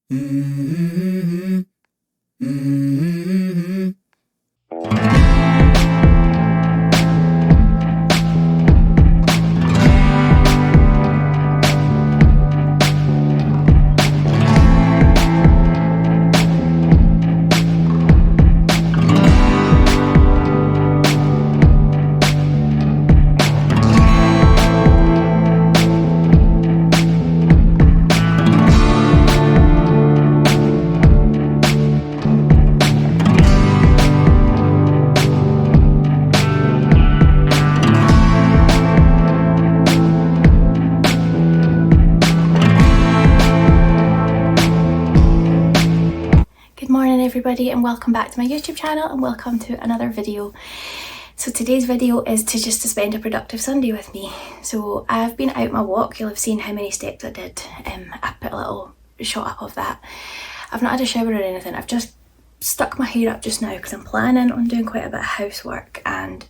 Mm-hmm. Mm-hmm. Good morning everybody and welcome back to my YouTube channel and welcome to another video. So today's video is to spend a productive Sunday with me. So I've been out my walk, you'll have seen how many steps I did. I put a little shot up of that. I've not had a shower or anything, I've just stuck my hair up just now because I'm planning on doing quite a bit of housework and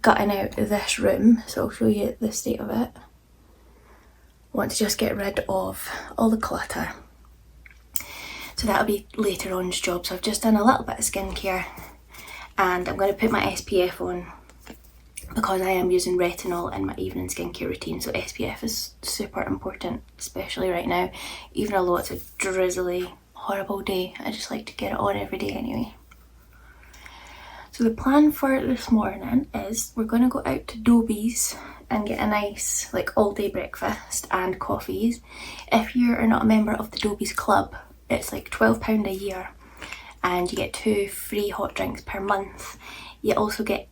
gutting out this room, so I'll show you the state of it. I want to just get rid of all the clutter. So that'll be later on's job. So I've just done a little bit of skincare and I'm going to put my SPF on because I am using retinol in my evening skincare routine. So SPF is super important, especially right now. Even although it's a drizzly, horrible day, I just like to get it on every day anyway. So the plan for this morning is we're going to go out to Dobie's and get a nice all day breakfast and coffees. If you're not a member of the Dobie's club, it's like £12 a year and you get 2 free hot drinks per month. You also get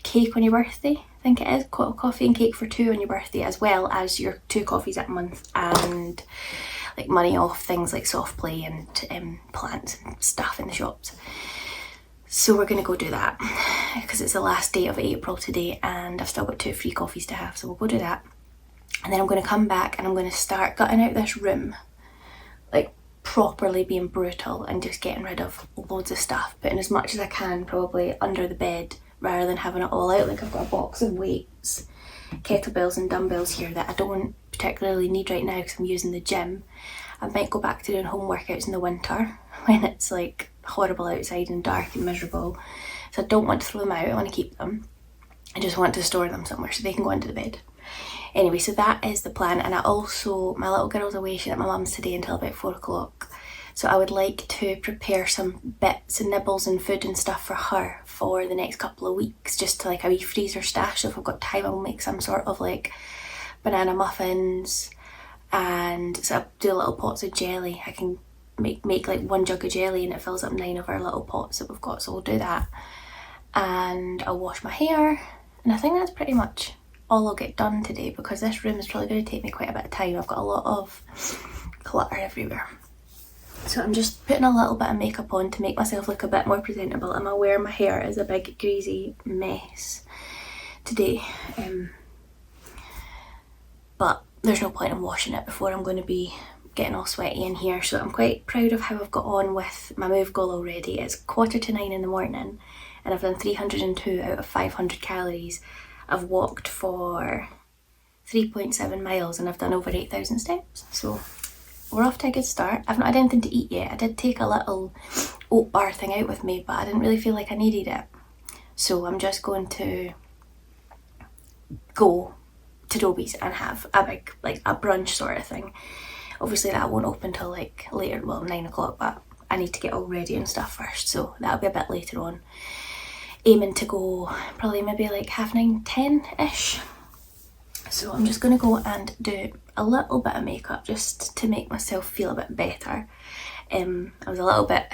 cake on your birthday, I think it is, coffee and cake for 2 on your birthday, as well as your 2 coffees a month and money off things like soft play and plants and stuff in the shops. So we're going to go do that because it's the last day of April today and I've still got 2 free coffees to have, so we'll go do that. And then I'm going to come back and I'm going to start gutting out this room, properly being brutal and just getting rid of loads of stuff, putting as much as I can probably under the bed rather than having it all out. I've got a box of weights, kettlebells and dumbbells here that I don't particularly need right now because I'm using the gym. I might go back to doing home workouts in the winter when it's horrible outside and dark and miserable, so I don't want to throw them out, I want to keep them. I just want to store them somewhere so they can go under the bed. Anyway, so that is the plan. And I also, my little girl's away, she's at my mum's today until about 4 o'clock. So I would like to prepare some bits and nibbles and food and stuff for her for the next couple of weeks, just to a wee freezer stash. So if I've got time, I'll make some sort of banana muffins, and so I'll do little pots of jelly. I can make 1 jug of jelly and it fills up 9 of our little pots that we've got, so we'll do that. And I'll wash my hair, and I think that's pretty much all I'll get done today because this room is probably going to take me quite a bit of time. I've got a lot of clutter everywhere. So I'm just putting a little bit of makeup on to make myself look a bit more presentable. I'm aware my hair is a big greasy mess today, but there's no point in washing it before I'm going to be getting all sweaty in here. So I'm quite proud of how I've got on with my move goal already. It's 8:45 in the morning and I've done 302 out of 500 calories. I've walked for 3.7 miles and I've done over 8,000 steps. So we're off to a good start. I've not had anything to eat yet. I did take a little oat bar thing out with me, but I didn't really feel like I needed it. So I'm just going to go to Dobie's and have a big, a brunch sort of thing. Obviously that won't open till later, 9 o'clock, but I need to get all ready and stuff first. So that'll be a bit later on. Aiming to go probably maybe 9:30, 10-ish. So I'm just going to go and do a little bit of makeup just to make myself feel a bit better. I was a little bit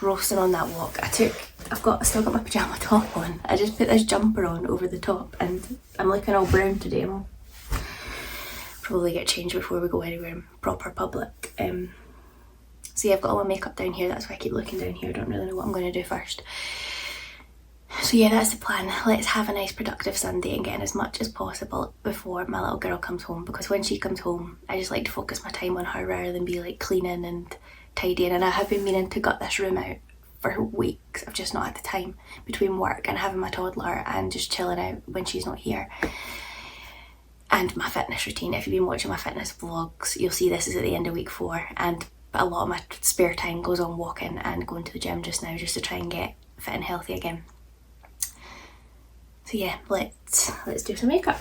roasting on that walk. I still got my pyjama top on. I just put this jumper on over the top and I'm looking all brown today. I'll probably get changed before we go anywhere in proper public. So yeah, I've got all my makeup down here. That's why I keep looking down here. I don't really know what I'm going to do first. So yeah, that's the plan. Let's have a nice productive Sunday and get in as much as possible before my little girl comes home, because when she comes home I just like to focus my time on her rather than be cleaning and tidying. And I have been meaning to gut this room out for weeks. I've just not had the time between work and having my toddler and just chilling out when she's not here. And my fitness routine, if you've been watching my fitness vlogs, you'll see this is at the end of week 4 and but a lot of my spare time goes on walking and going to the gym just now, just to try and get fit and healthy again. So yeah, let's do some makeup.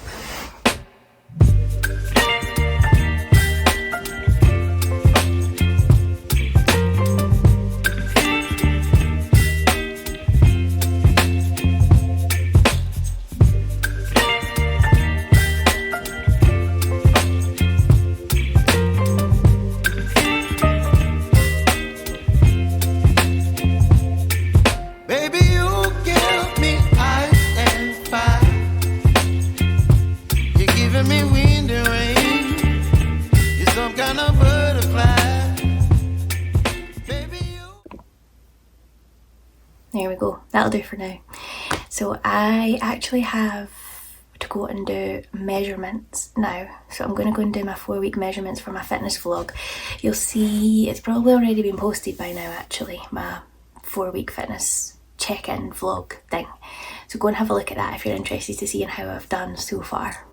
There we go, that'll do for now. So I actually have to go and do measurements now. So I'm going to go and do my 4-week measurements for my fitness vlog. You'll see it's probably already been posted by now actually, my 4-week fitness check-in vlog thing. So go and have a look at that if you're interested to see how I've done so far.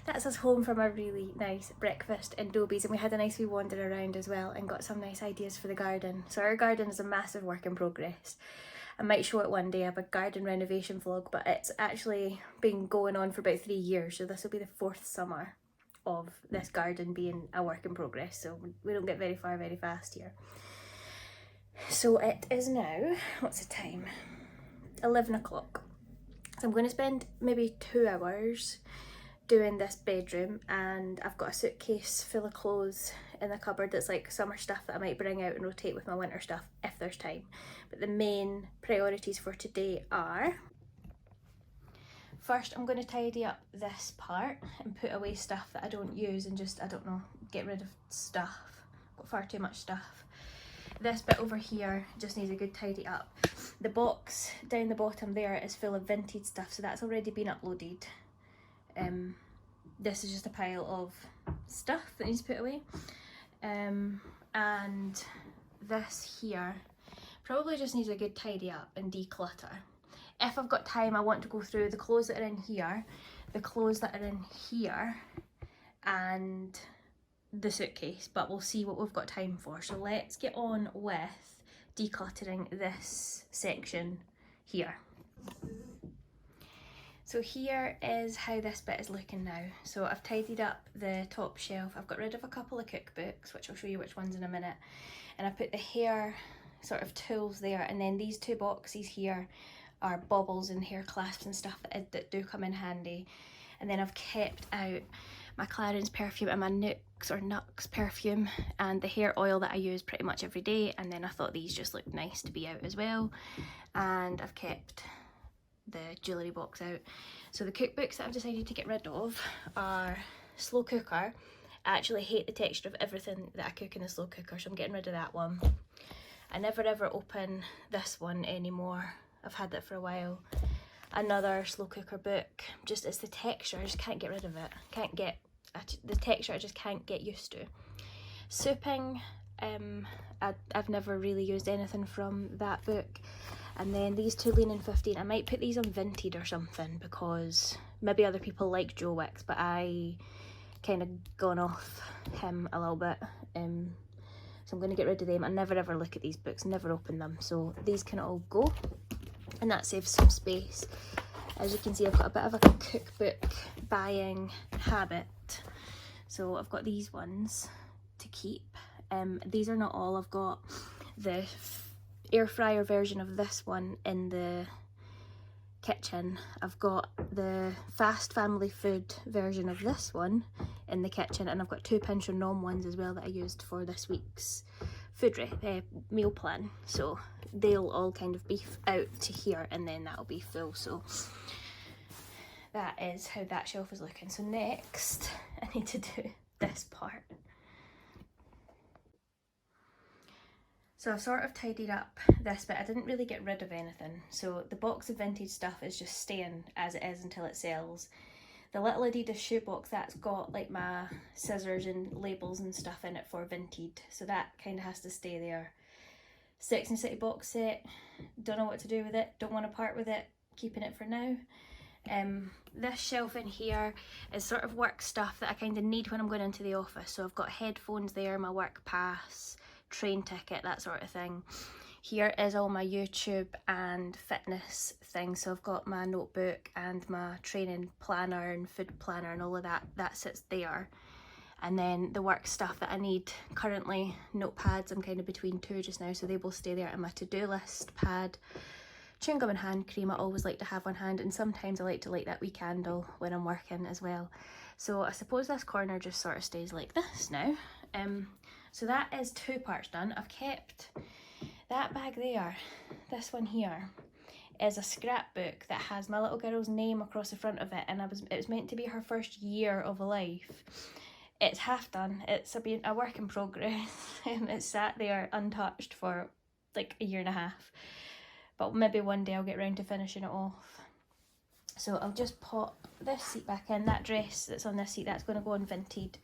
That's us home from a really nice breakfast in Dobie's, and we had a nice wee wander around as well and got some nice ideas for the garden. So our garden is a massive work in progress. I might show it one day, I have a garden renovation vlog, but it's actually been going on for about 3 years, so this will be the 4th summer of this garden being a work in progress, so we don't get very far very fast here. So it is now, what's the time? 11 o'clock. So I'm going to spend maybe 2 hours doing this bedroom, and I've got a suitcase full of clothes in the cupboard that's like summer stuff that I might bring out and rotate with my winter stuff if there's time. But the main priorities for today are, first I'm going to tidy up this part and put away stuff that I don't use and just, I don't know, get rid of stuff. Got far too much stuff. This bit over here just needs a good tidy up. The box down the bottom there is full of vintage stuff, so that's already been uploaded. This is just a pile of stuff that needs to put away, and this here probably just needs a good tidy up and declutter. If I've got time, I want to go through the clothes that are in here, the clothes that are in here, and the suitcase, but we'll see what we've got time for. So let's get on with decluttering this section here. So here is how this bit is looking now. So I've tidied up the top shelf. I've got rid of a couple of cookbooks, which I'll show you which ones in a minute. And I put the hair sort of tools there. And then these 2 boxes here are baubles and hair clasps and stuff that do come in handy. And then I've kept out my Clarins perfume and my Nux perfume and the hair oil that I use pretty much every day. And then I thought these just looked nice to be out as well. And I've kept the jewellery box out. So the cookbooks that I've decided to get rid of are slow cooker. I actually hate the texture of everything that I cook in a slow cooker, so I'm getting rid of that one. I never ever open this one anymore. I've had that for a while. Another slow cooker book, just it's the texture, I just can't get rid of it. The texture I just can't get used to. Souping, I've never really used anything from that book. And then these 2 Lean-In 15, I might put these on Vinted or something, because maybe other people like Joe Wicks, but I kind of gone off him a little bit. So I'm going to get rid of them. I never ever look at these books, never open them. So these can all go, and that saves some space. As you can see, I've got a bit of a cookbook buying habit. So I've got these ones to keep. These are not all. I've got the air fryer version of this one in the kitchen, I've got the fast family food version of this one in the kitchen, and I've got 2 pension nom ones as well that I used for this week's food meal plan. So they'll all kind of be out to here, and then that'll be full. So that is how that shelf is looking. So next I need to do this part. So I've sort of tidied up this bit. I didn't really get rid of anything. So the box of vintage stuff is just staying as it is until it sells. The little Adidas shoebox, that's got like my scissors and labels and stuff in it for vintage. So that kind of has to stay there. Sex and the City box set, don't know what to do with it. Don't want to part with it, keeping it for now. This shelf in here is sort of work stuff that I kind of need when I'm going into the office. So I've got headphones there, my work pass, train ticket, that sort of thing. Here is all my YouTube and fitness things. So I've got my notebook and my training planner and food planner and all of that, that sits there. And then the work stuff that I need currently, notepads, I'm kind of between 2 just now, so they will stay there, and my to-do list pad. Chewing gum and hand cream I always like to have on hand, and sometimes I like to light that wee candle when I'm working as well. So I suppose this corner just sort of stays like this now. So that is 2 parts done. I've kept that bag there. This one here is a scrapbook that has my little girl's name across the front of it, and it was meant to be her first year of life. It's half done. It's a work in progress. It's sat there untouched for like a year and a half. But maybe one day I'll get round to finishing it off. So I'll just pop this seat back in. That dress that's on this seat, that's going to go on Vinted.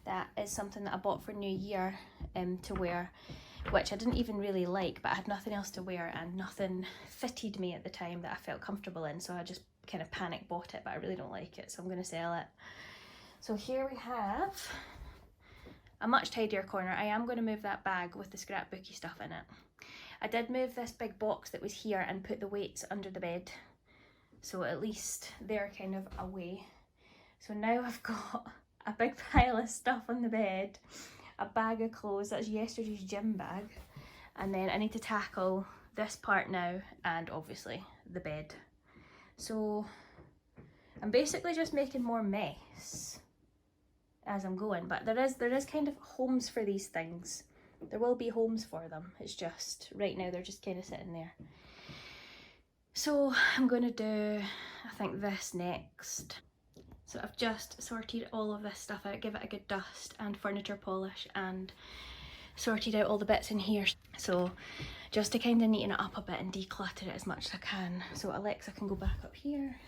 That is something that I bought for New Year to wear, which I didn't even really like, but I had nothing else to wear and nothing fitted me at the time that I felt comfortable in. So I just kind of panic bought it, but I really don't like it, so I'm going to sell it. So here we have a much tidier corner. I am going to move that bag with the scrapbooky stuff in it. I did move this big box that was here and put the weights under the bed, so at least they're kind of away. So now I've got a big pile of stuff on the bed, a bag of clothes, that's yesterday's gym bag, and then I need to tackle this part now and obviously the bed. So I'm basically just making more mess as I'm going, but there is kind of homes for these things. There will be homes for them. It's just right now they're just kind of sitting there. So I'm going to do, I think, this next. So I've just sorted all of this stuff out, give it a good dust and furniture polish, and sorted out all the bits in here. So just to kind of neaten it up a bit and declutter it as much as I can. So Alexa can go back up here.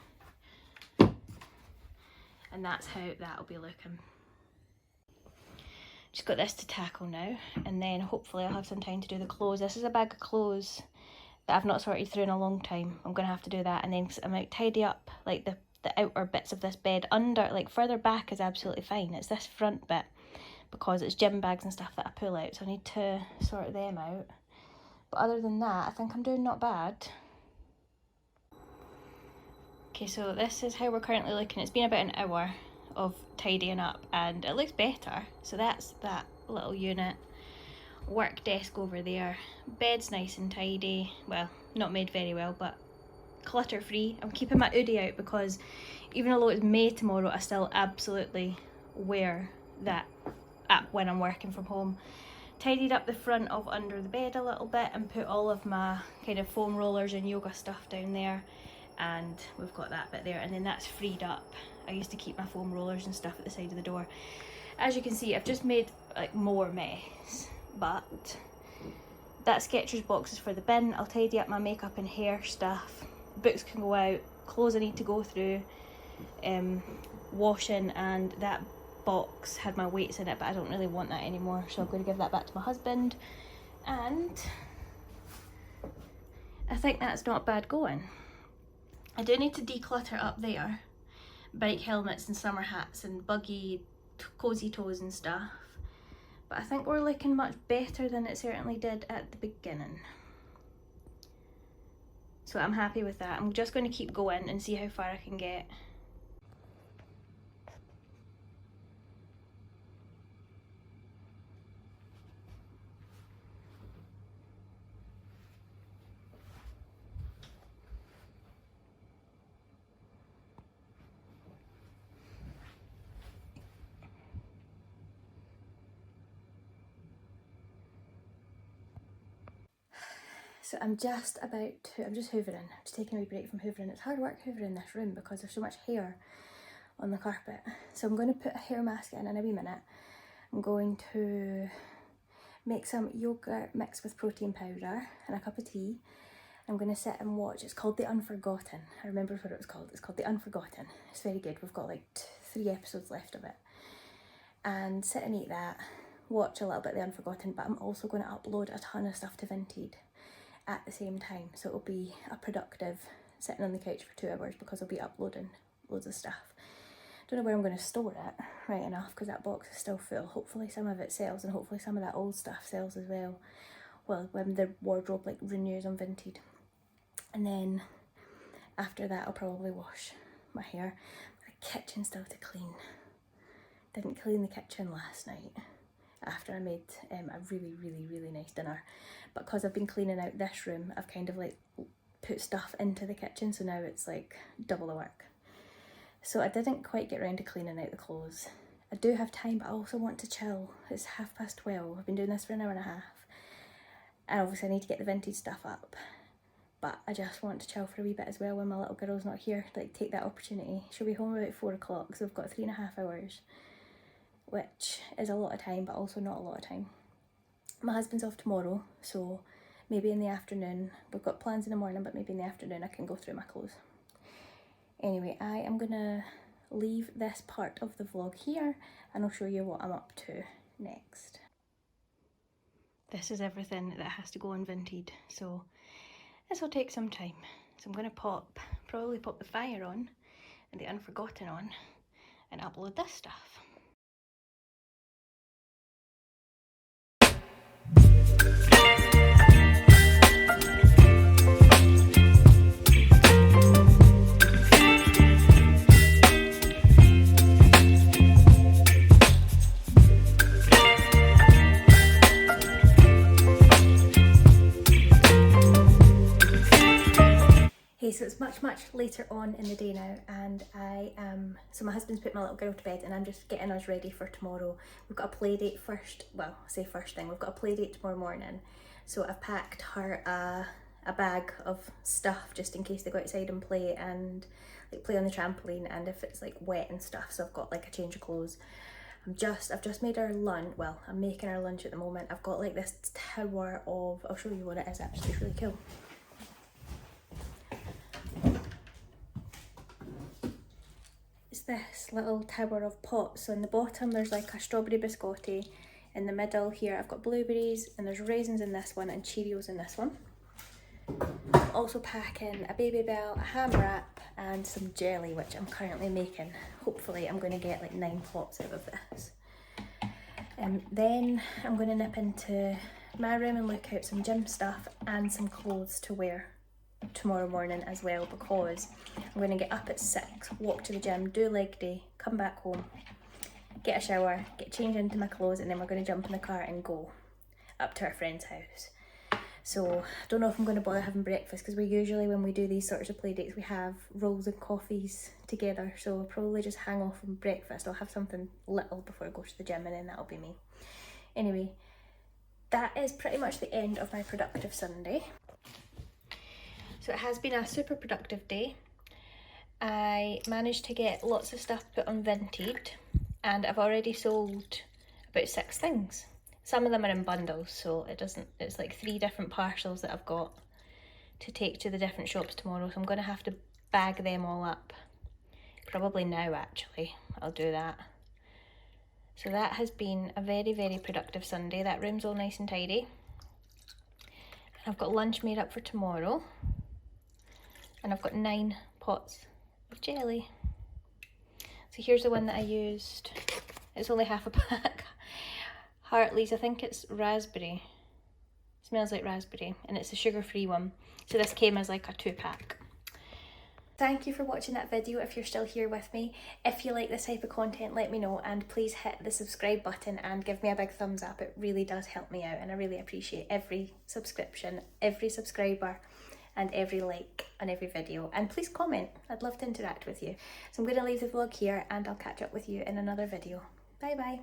And that's how that'll be looking. Just got this to tackle now, and then hopefully I'll have some time to do the clothes. This is a bag of clothes that I've not sorted through in a long time. I'm going to have to do that, and then I might tidy up like the outer bits of this bed. Under, like further back is absolutely fine. It's this front bit, because it's gym bags and stuff that I pull out, so I need to sort them out. But other than that, I think I'm doing not bad. Okay, so this is how we're currently looking. It's been about an hour of tidying up and it looks better. So that's that little unit. Work desk over there. Bed's nice and tidy. Well, not made very well, but clutter free. I'm keeping my hoodie out because even though it's May tomorrow, I still absolutely wear that when I'm working from home. Tidied up the front of under the bed a little bit and put all of my kind of foam rollers and yoga stuff down there. And we've got that bit there, and then that's freed up. I used to keep my foam rollers and stuff at the side of the door. As you can see, I've just made like more mess, but that Skechers box is for the bin. I'll tidy up my makeup and hair stuff. Books can go out, clothes I need to go through, washing, and that box had my weights in it, but I don't really want that anymore, so I'm going to give that back to my husband. And I think that's not bad going. I do need to declutter up there. Bike helmets and summer hats and buggy cozy toes and stuff. But I think we're looking much better than it certainly did at the beginning. So I'm happy with that. I'm just going to keep going and see how far I can get. So I'm just hoovering, just taking a wee break from hoovering. It's hard work hoovering this room because there's so much hair on the carpet. So I'm going to put a hair mask in a wee minute. I'm going to make some yogurt mixed with protein powder and a cup of tea. I'm going to sit and watch. It's called The Unforgotten. I remember what it was called. It's called The Unforgotten. It's very good. We've got like 3 episodes left of it. And sit and eat that, watch a little bit of The Unforgotten, but I'm also going to upload a ton of stuff to Vinted at the same time. So it'll be a productive sitting on the couch for 2 hours because I'll be uploading loads of stuff. Don't know where I'm going to store it, right enough, because that box is still full. Hopefully some of it sells, and hopefully some of that old stuff sells as well. Well, when the wardrobe like renews on Vinted. And then after that I'll probably wash my hair. The kitchen's still to clean. Didn't clean the kitchen last night after I made a really nice dinner. But because I've been cleaning out this room, I've kind of like put stuff into the kitchen, so now it's like double the work. So I didn't quite get around to cleaning out the clothes. I do have time, but I also want to chill. It's 12:30. I've been doing this for an hour and a half. And obviously I need to get the Vintage stuff up. But I just want to chill for a wee bit as well when my little girl's not here, like take that opportunity. She'll be home about 4 o'clock, so we've got 3.5 hours, which is a lot of time, but also not a lot of time. My husband's off tomorrow, so maybe in the afternoon, we've got plans in the morning, but maybe in the afternoon I can go through my clothes. Anyway, I am gonna leave this part of the vlog here and I'll show you what I'm up to next. This is everything that has to go on Vinted, so this will take some time. So I'm going to probably pop the fire on and The Unforgotten on and upload this stuff. So it's much later on in the day now, and so my husband's put my little girl to bed and I'm just getting us ready for tomorrow. we've got a play date first thing, we've got a play date tomorrow morning, so I've packed her a bag of stuff just in case they go outside and play like play on the trampoline, and if it's like wet and stuff, so I've got like a change of clothes. I've just made her lunch. Well, I'm making her lunch at the moment. I've got like this tower of, I'll show you what it is actually, it's really cool. It's this little tower of pots. So in the bottom there's like a strawberry biscotti. In the middle here I've got blueberries, and there's raisins in this one and Cheerios in this one. I'm also packing a baby bell, a ham wrap and some jelly, which I'm currently making. Hopefully I'm going to get like 9 pots out of this. Then I'm going to nip into my room and look out some gym stuff and some clothes to wear tomorrow morning as well, because I'm going to get up at 6, walk to the gym, do leg day, come back home, get a shower, get changed into my clothes, and then we're going to jump in the car and go up to our friend's house. So I don't know if I'm going to bother having breakfast, because we usually, when we do these sorts of play dates, we have rolls and coffees together, so I'll probably just hang off on breakfast. I'll have something little before I go to the gym, and then that'll be me. Anyway, that is pretty much the end of my productive Sunday. So it has been a super productive day. I managed to get lots of stuff put on Vinted, and I've already sold about 6 things. Some of them are in bundles, so it's like 3 different parcels that I've got to take to the different shops tomorrow, so I'm going to have to bag them all up. Probably now actually, I'll do that. So that has been a very productive Sunday. That room's all nice and tidy. I've got lunch made up for tomorrow. And I've got 9 pots of jelly. So here's the one that I used. It's only half a pack. Hartley's, I think it's raspberry. Smells like raspberry, and it's a sugar-free one. So this came as like a 2-pack. Thank you for watching that video if you're still here with me. If you like this type of content, let me know, and please hit the subscribe button and give me a big thumbs up. It really does help me out, and I really appreciate every subscription, every subscriber, and every like on every video. And please comment, I'd love to interact with you. So I'm going to leave the vlog here, and I'll catch up with you in another video. Bye bye.